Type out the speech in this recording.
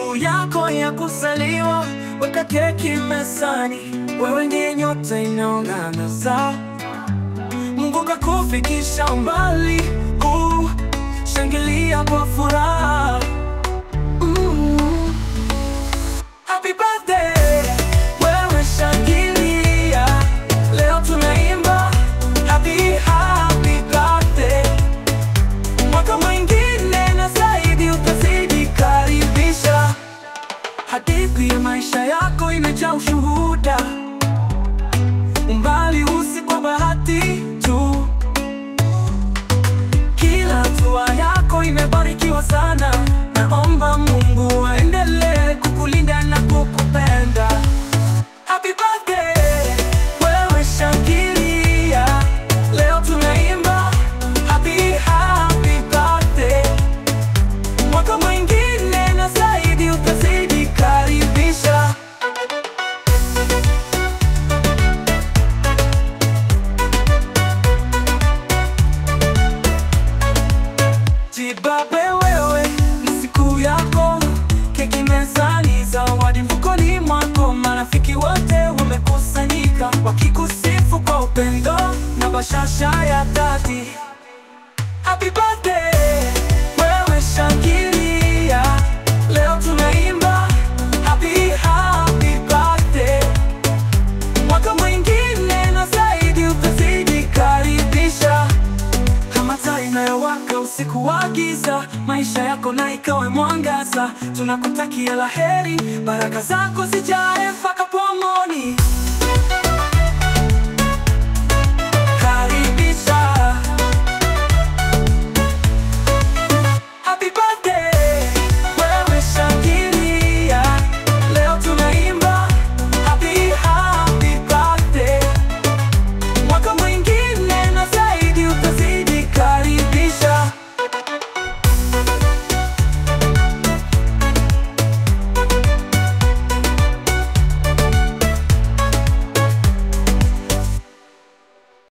siku yako ya kuzaliwa, weka keki mezani, wewe ndiye nyota inayoangaza. Mungu kakufikisha mbali, shangilia kwa furaha. Happy birthday, wewe shangilia, leo tunaimba happy birthday. Mwaka mwingine na zaidi utazidi karibisha. Hadithi ya maisha yako imejaa ushuhuda, umbali usi kwa bahati tu. Kila hatua yako imebarikiwa sana, naomba Mungu aendelee kukulinda na kukupenda. Happy birthday, wewe shangilia, leo tunaimba happy birthday. Mwaka mwingine na zaidi utazidi karibisha. Jibabe wewe, ni siku yako, keki mezani, zawadi mfukoni mwako. Marafiki wote wamekusanyika, wakikusifu kwa upendo na bashasha ya dhati. Happy birthday, wewe shangilia, leo tunaimba happy birthday. Mwaka mwingine na zaidi utazidi karibisha. Kama taa inayowaka usiku wa giza, maisha yako na ikawe mwangaza. Tunakutakia laheri, baraka zako zijae mpaka pomoni.